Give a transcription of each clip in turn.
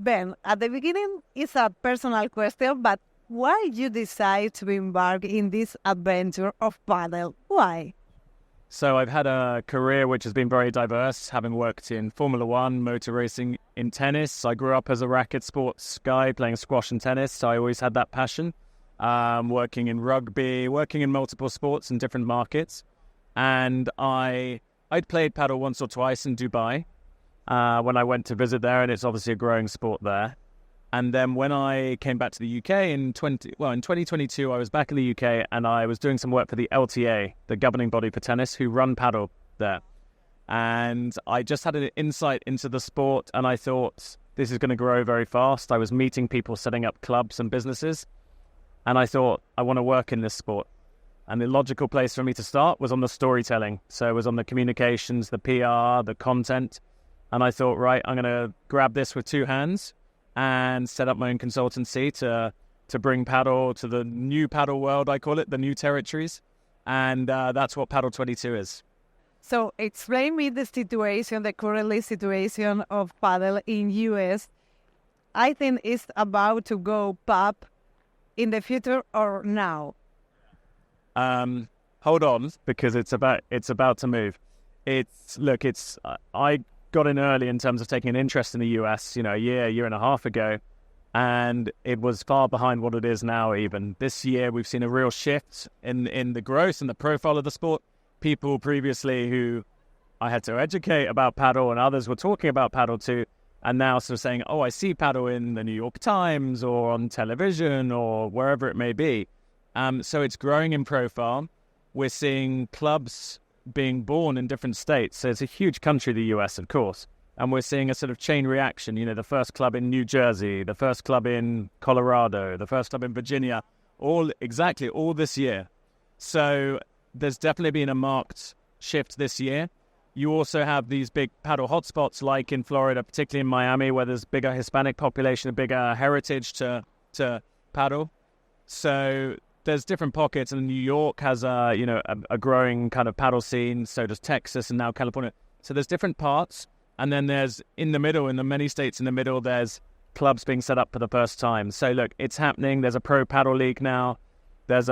Ben, at the beginning, it's a personal question, but why you decide to embark in this adventure of paddle? Why? So I've had a career which has been very diverse, having worked in Formula One, motor racing, in tennis. I grew up as a racket sports guy, playing squash and tennis, so I always had that passion. Working in rugby, working in multiple sports in different markets. And I'd played paddle once or twice in Dubai when I went to visit there, and it's obviously a growing sport there. And then when I came back to the UK in 2022, I was back in the UK and I was doing some work for the LTA, the governing body for tennis, who run paddle there. And I just had an insight into the sport and I thought, this is going to grow very fast. I was meeting people setting up clubs and businesses. And I thought, I want to work in this sport. And the logical place for me to start was on the storytelling. So it was on the communications, the PR, the content. And I thought, right, I'm going to grab this with two hands and set up my own consultancy to bring paddle to the new paddle world, I call it, the new territories. And that's what Paddle 22 is. So explain me the situation, the current situation of paddle in US. I think it's about to go pop in the future or now. Hold on, because it's about to move. I got in early in terms of taking an interest in the US, a year and a half ago, and it was far behind what it is now even. This year, we've seen a real shift in the growth and the profile of the sport. People previously who I had to educate about paddle and others were talking about paddle too, and now sort of saying, oh, I see paddle in the New York Times or on television or wherever it may be. So it's growing in profile. We're seeing clubs being born in different states. So it's a huge country, the US, of course. And we're seeing a sort of chain reaction, the first club in New Jersey, the first club in Colorado, the first club in Virginia, all this year. So there's definitely been a marked shift this year. You also have these big paddle hotspots like in Florida, particularly in Miami, where there's bigger Hispanic population, a bigger heritage to paddle. So there's different pockets, and New York has a growing kind of paddle scene. So does Texas and now California. So there's different parts, and then there's in the middle, in the many states in the middle, there's clubs being set up for the first time. So look, it's happening. There's a pro paddle league now. There's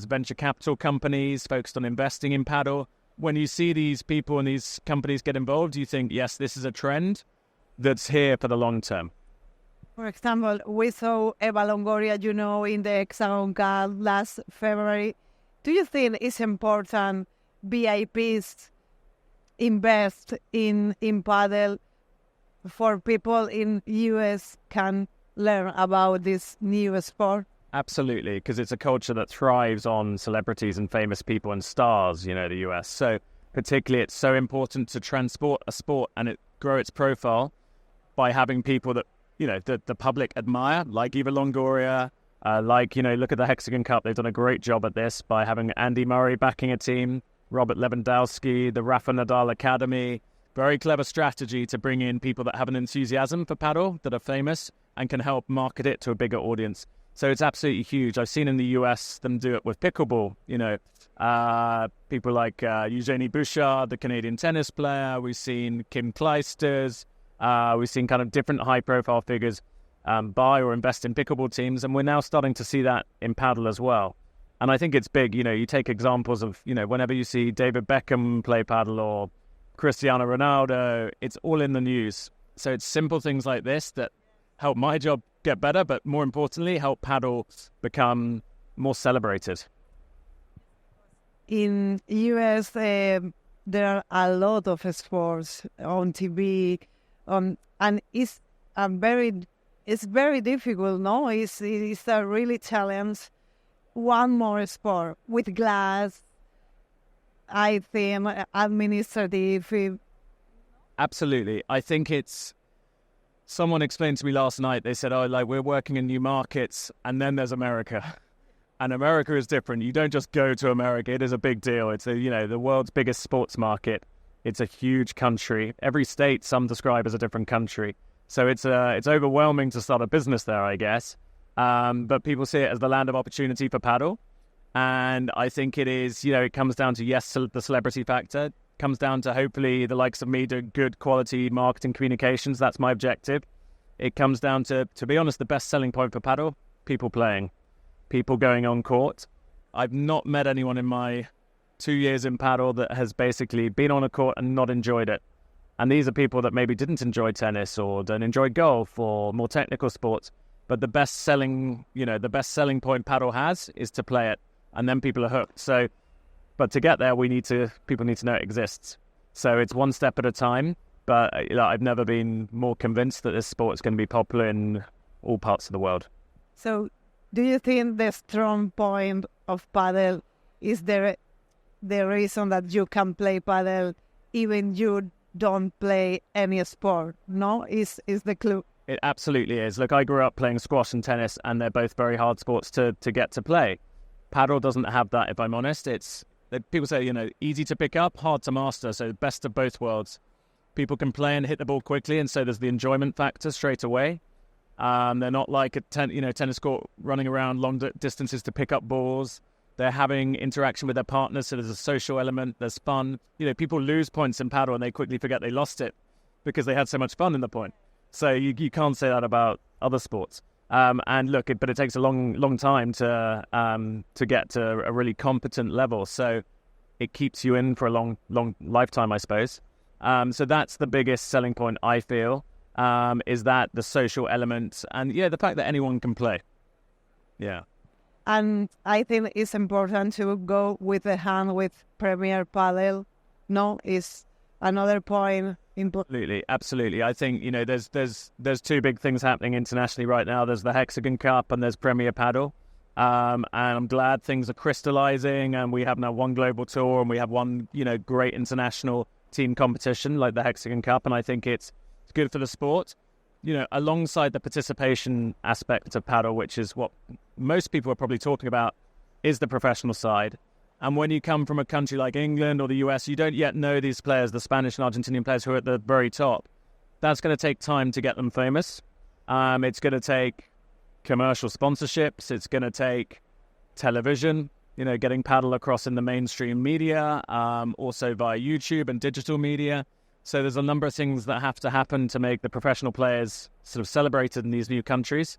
venture capital companies focused on investing in paddle. When you see these people and these companies get involved, you think, yes, this is a trend that's here for the long term. For example, we saw Eva Longoria, in the Hexagon Cup last February. Do you think it's important VIPs invest in paddle for people in US can learn about this new sport? Absolutely, because it's a culture that thrives on celebrities and famous people and stars, the US. So particularly it's so important to transport a sport and grow its profile by having people that the public admire, like Eva Longoria, look at the Hexagon Cup. They've done a great job at this by having Andy Murray backing a team, Robert Lewandowski, the Rafa Nadal Academy. Very clever strategy to bring in people that have an enthusiasm for paddle, that are famous, and can help market it to a bigger audience. So it's absolutely huge. I've seen in the US them do it with pickleball, people like Eugenie Bouchard, the Canadian tennis player. We've seen Kim Clijsters. We've seen kind of different high-profile figures buy or invest in pickleball teams, and we're now starting to see that in paddle as well. And I think it's big. You take examples of, whenever you see David Beckham play paddle or Cristiano Ronaldo, it's all in the news. So it's simple things like this that help my job get better, but more importantly, help paddle become more celebrated. In US, there are a lot of sports on TV. And it's very difficult, no? It's a really challenge. One more sport with glass, I think, administrative. Absolutely. I think someone explained to me last night, they said, we're working in new markets, and then there's America. And America is different. You don't just go to America. It is a big deal. It's the world's biggest sports market. It's a huge country. Every state some describe as a different country. So it's overwhelming to start a business there, I guess. But people see it as the land of opportunity for paddle. And I think it is, it comes down to, yes, the celebrity factor. It comes down to hopefully the likes of me doing good quality marketing communications. That's my objective. it comes down to be honest, the best selling point for paddle, people playing, people going on court. I've not met anyone in my 2 years in paddle that has basically been on a court and not enjoyed it. And these are people that maybe didn't enjoy tennis or don't enjoy golf or more technical sports. But the best selling point paddle has is to play it, and then people are hooked. So, but to get there, people need to know it exists. So it's one step at a time. But I've never been more convinced that this sport is going to be popular in all parts of the world. So, do you think the strong point of paddle is the reason that you can play paddle even you don't play any sport? No, is the clue. It absolutely is. Look, I grew up playing squash and tennis, and they're both very hard sports to get to play. Paddle doesn't have that, if I'm honest. People say, easy to pick up, hard to master, so best of both worlds. People can play and hit the ball quickly, and so there's the enjoyment factor straight away. They're not like a tennis court running around long distances to pick up balls. They're having interaction with their partners, so there's a social element, there's fun. People lose points in paddle, and they quickly forget they lost it because they had so much fun in the point. So you can't say that about other sports. And look, but it takes a long time to get to a really competent level. So it keeps you in for a long lifetime, I suppose. So that's the biggest selling point, I feel, is that the social element and the fact that anyone can play. Yeah. And I think it's important to go with the hand with Premier Padel. No, is another point. Absolutely. I think there's two big things happening internationally right now. There's the Hexagon Cup and there's Premier Padel, and I'm glad things are crystallizing. And we have now one global tour and we have one great international team competition like the Hexagon Cup, and I think it's good for the sport. Alongside the participation aspect of paddle, which is what most people are probably talking about, is the professional side. And when you come from a country like England or the US, you don't yet know these players, the Spanish and Argentinian players who are at the very top. That's going to take time to get them famous. It's going to take commercial sponsorships. It's going to take television, getting paddle across in the mainstream media, also via YouTube and digital media. So there's a number of things that have to happen to make the professional players sort of celebrated in these new countries.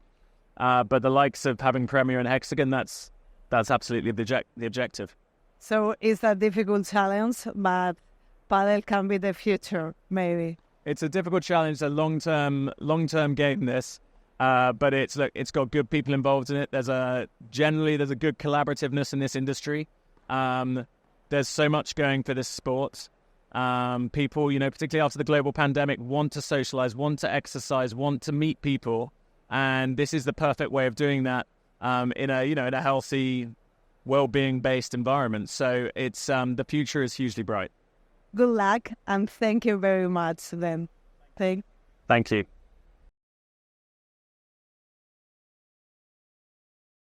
But the likes of having Premier and Hexagon, that's absolutely the objective. So it's a difficult challenge, but paddle can be the future, maybe. It's a difficult challenge, a long-term game, this. But it's got good people involved in it. There's a good collaborativeness in this industry. There's so much going for this sport. People, particularly after the global pandemic, want to socialize, want to exercise, want to meet people, and this is the perfect way of doing that in a healthy, well-being based environment. So it's the future is hugely bright. Good luck, and thank you very much, then. Thank you.